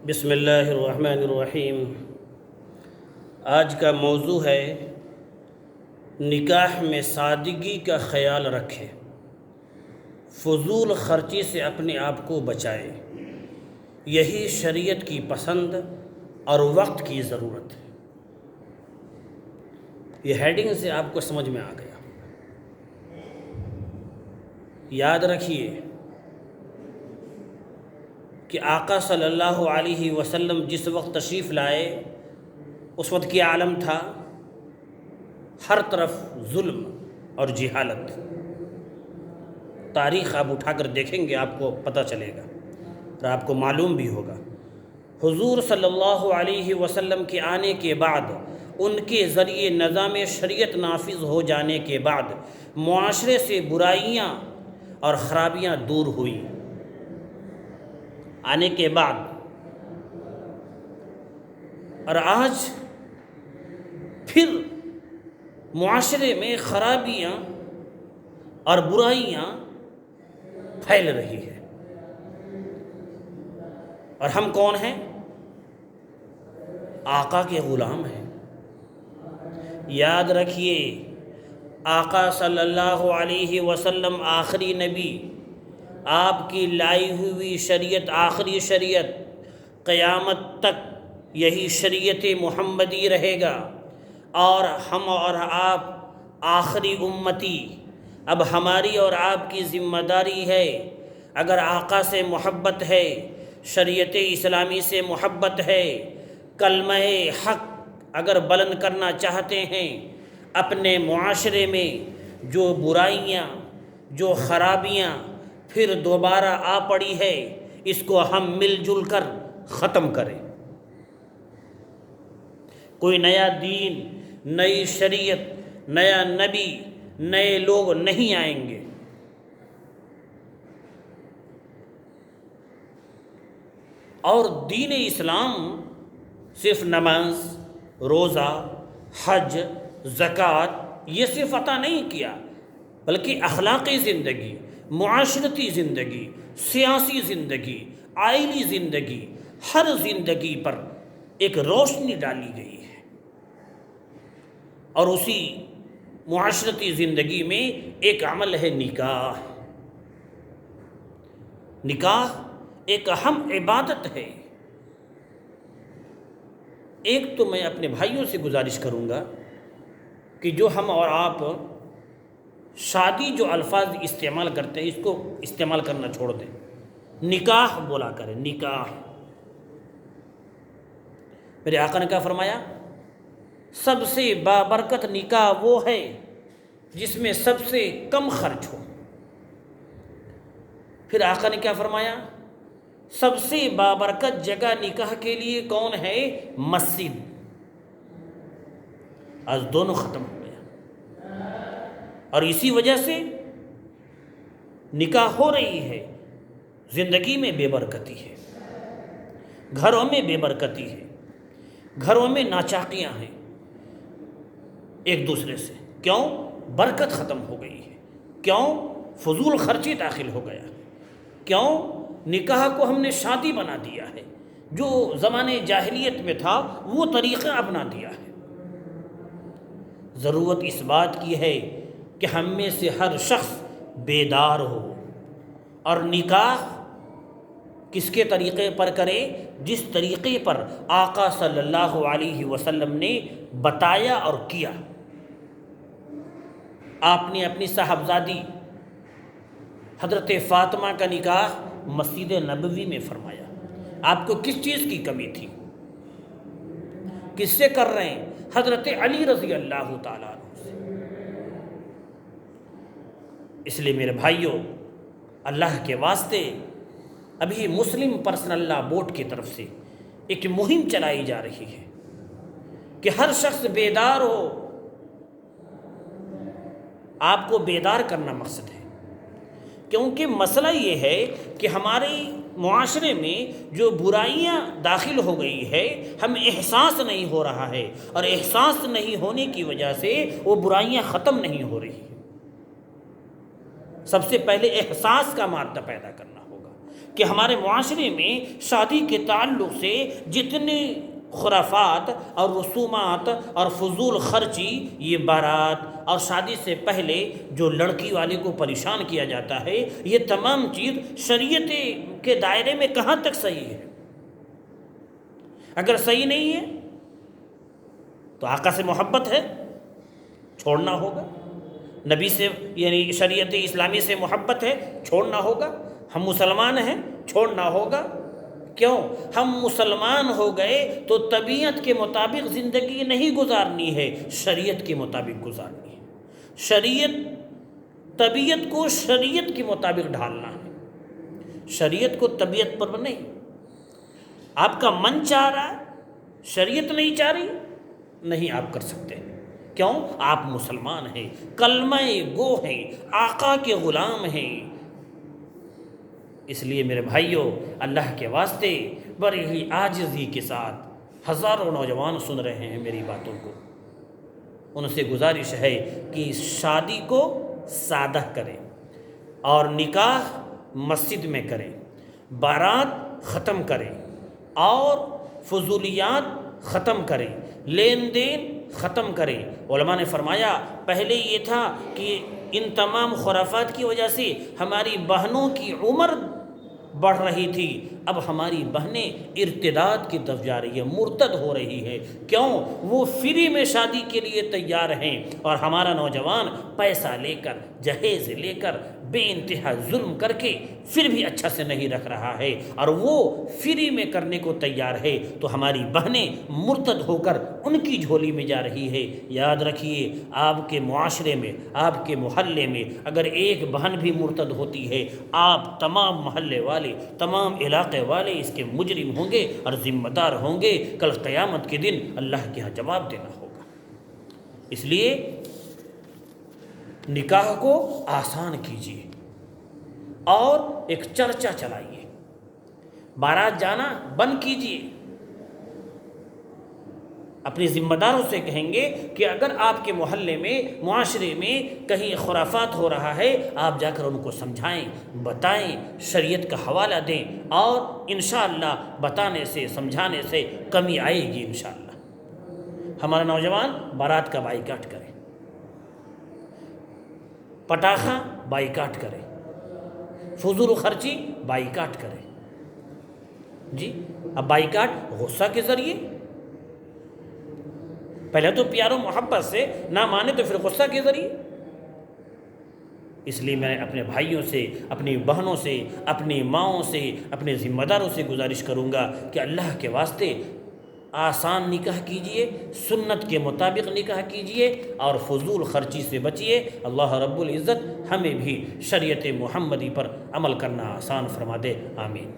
بسم اللہ الرحمن الرحیم۔ آج کا موضوع ہے نکاح میں سادگی کا خیال رکھیں، فضول خرچی سے اپنے آپ کو بچائیں، یہی شریعت کی پسند اور وقت کی ضرورت ہے۔ یہ ہیڈنگ سے آپ کو سمجھ میں آ گیا۔ یاد رکھیے کہ آقا صلی اللہ علیہ وسلم جس وقت تشریف لائے اس وقت کیا عالم تھا؟ ہر طرف ظلم اور جہالت۔ تاریخ آپ اٹھا کر دیکھیں گے، آپ کو پتہ چلے گا اور آپ کو معلوم بھی ہوگا۔ حضور صلی اللہ علیہ وسلم کے آنے کے بعد، ان کے ذریعے نظام شریعت نافذ ہو جانے کے بعد معاشرے سے برائیاں اور خرابیاں دور ہوئیں۔ آنے کے بعد اور آج پھر معاشرے میں خرابیاں اور برائیاں پھیل رہی ہے۔ اور ہم کون ہیں؟ آقا کے غلام ہیں۔ یاد رکھیے، آقا صلی اللہ علیہ وسلم آخری نبی، آپ کی لائی ہوئی شریعت آخری شریعت، قیامت تک یہی شریعت محمدی رہے گا، اور ہم اور آپ آخری امتی۔ اب ہماری اور آپ کی ذمہ داری ہے، اگر آقا سے محبت ہے، شریعت اسلامی سے محبت ہے، کلمہ حق اگر بلند کرنا چاہتے ہیں، اپنے معاشرے میں جو برائیاں، جو خرابیاں پھر دوبارہ آ پڑی ہے، اس کو ہم مل جل کر ختم کریں۔ کوئی نیا دین، نئی شریعت، نیا نبی، نئے لوگ نہیں آئیں گے۔ اور دین اسلام صرف نماز، روزہ، حج، زکوٰۃ یہ صرف عطا نہیں کیا، بلکہ اخلاقی زندگی، معاشرتی زندگی، سیاسی زندگی، آئلی زندگی، ہر زندگی پر ایک روشنی ڈالی گئی ہے۔ اور اسی معاشرتی زندگی میں ایک عمل ہے نکاح۔ نکاح ایک اہم عبادت ہے۔ ایک تو میں اپنے بھائیوں سے گزارش کروں گا کہ جو ہم اور آپ شادی جو الفاظ استعمال کرتے ہیں، اس کو استعمال کرنا چھوڑ دیں، نکاح بولا کریں۔ نکاح، میرے آقا نے کیا فرمایا؟ سب سے بابرکت نکاح وہ ہے جس میں سب سے کم خرچ ہو۔ پھر آقا نے کیا فرمایا؟ سب سے بابرکت جگہ نکاح کے لیے کون ہے؟ مسجد۔ آج دونوں ختم ہو گیا، اور اسی وجہ سے نکاح ہو رہی ہے، زندگی میں بے برکتی ہے، گھروں میں بے برکتی ہے، گھروں میں ناچاقیاں ہیں ایک دوسرے سے۔ کیوں؟ برکت ختم ہو گئی ہے۔ کیوں؟ فضول خرچی داخل ہو گیا ہے۔ کیوں؟ نکاح کو ہم نے شادی بنا دیا ہے، جو زمانے جاہلیت میں تھا وہ طریقہ اپنا دیا ہے۔ ضرورت اس بات کی ہے کہ ہم میں سے ہر شخص بیدار ہو، اور نکاح کس کے طریقے پر کرے؟ جس طریقے پر آقا صلی اللہ علیہ وسلم نے بتایا اور کیا۔ آپ نے اپنی صاحبزادی حضرت فاطمہ کا نکاح مسجد نبوی میں فرمایا۔ آپ کو کس چیز کی کمی تھی؟ کس سے کر رہے ہیں؟ حضرت علی رضی اللہ تعالیٰ عنہ سے۔ اس لیے میرے بھائیوں، اللہ کے واسطے ابھی مسلم پرسنل لا بورڈ کی طرف سے ایک مہم چلائی جا رہی ہے کہ ہر شخص بیدار ہو۔ آپ کو بیدار کرنا مقصد ہے، کیونکہ مسئلہ یہ ہے کہ ہمارے معاشرے میں جو برائیاں داخل ہو گئی ہے، ہمیں احساس نہیں ہو رہا ہے، اور احساس نہیں ہونے کی وجہ سے وہ برائیاں ختم نہیں ہو رہی۔ سب سے پہلے احساس کا مادہ پیدا کرنا ہوگا، کہ ہمارے معاشرے میں شادی کے تعلق سے جتنے خرافات اور رسومات اور فضول خرچی، یہ بارات اور شادی سے پہلے جو لڑکی والے کو پریشان کیا جاتا ہے، یہ تمام چیز شریعت کے دائرے میں کہاں تک صحیح ہے؟ اگر صحیح نہیں ہے تو آقا سے محبت ہے، چھوڑنا ہوگا. نبی سے یعنی شریعت اسلامی سے محبت ہے، چھوڑنا ہوگا. ہم مسلمان ہیں، چھوڑنا ہوگا. کیوں؟ ہم مسلمان ہو گئے تو طبیعت کے مطابق زندگی نہیں گزارنی ہے، شریعت کے مطابق گزارنی ہے. طبیعت کو شریعت کے مطابق ڈھالنا ہے، شریعت کو طبیعت پر نہیں. آپ کا من چاہ رہا ہے، شریعت نہیں چاہ رہی، نہیں آپ کر سکتے. کیوں؟ آپ مسلمان ہیں، کلمہ گو ہیں، آقا کے غلام ہیں. اس لیے میرے بھائیوں، اللہ کے واسطے بڑی ہی عاجزی کے ساتھ ہزاروں نوجوان سن رہے ہیں میری باتوں کو، ان سے گزارش ہے کہ شادی کو سادہ کریں اور نکاح مسجد میں کریں، بارات ختم کریں اور فضولیات ختم کریں، لین دین ختم کریں. علماء نے فرمایا پہلے یہ تھا کہ ان تمام خرافات کی وجہ سے ہماری بہنوں کی عمر بڑھ رہی تھی، اب ہماری بہنیں ارتداد کی طرف جا رہی ہے، مرتد ہو رہی ہے. کیوں؟ وہ فری میں شادی کے لیے تیار ہیں اور ہمارا نوجوان پیسہ لے کر، جہیز لے کر، بے انتہا ظلم کر کے پھر بھی اچھا سے نہیں رکھ رہا ہے اور وہ فری میں کرنے کو تیار ہے، تو ہماری بہنیں مرتد ہو کر ان کی جھولی میں جا رہی ہے. یاد رکھیے، آپ کے معاشرے میں، آپ کے محلے میں اگر ایک بہن بھی مرتد ہوتی ہے، آپ تمام محلے والے، تمام علاقے والے اس کے مجرم ہوں گے اور ذمہ دار ہوں گے. کل قیامت کے دن اللہ کے ہاں جواب دینا ہوگا. اس لیے نکاح کو آسان کیجیے اور ایک چرچا چلائیے، بارات جانا بند کیجیے. اپنے ذمہ داروں سے کہیں گے کہ اگر آپ کے محلے میں، معاشرے میں کہیں خرافات ہو رہا ہے، آپ جا کر ان کو سمجھائیں، بتائیں، شریعت کا حوالہ دیں اور انشاءاللہ بتانے سے، سمجھانے سے کمی آئے گی انشاءاللہ. ہمارا نوجوان بارات کا بائیکاٹ کرے، پٹاخہ بائیکاٹ کرے، فضول خرچی بائیکاٹ کرے. جی اب بائیکاٹ غصہ کے ذریعے، پہلے تو پیار و محبت سے، نہ مانے تو پھر غصہ کے ذریعے. اس لیے میں اپنے بھائیوں سے، اپنی بہنوں سے، اپنی ماؤں سے، اپنے ذمہ داروں سے گزارش کروں گا کہ اللہ کے واسطے آسان نکاح کیجئے، سنت کے مطابق نکاح کیجئے اور فضول خرچی سے بچیے. اللہ رب العزت ہمیں بھی شریعت محمدی پر عمل کرنا آسان فرما دے. آمین.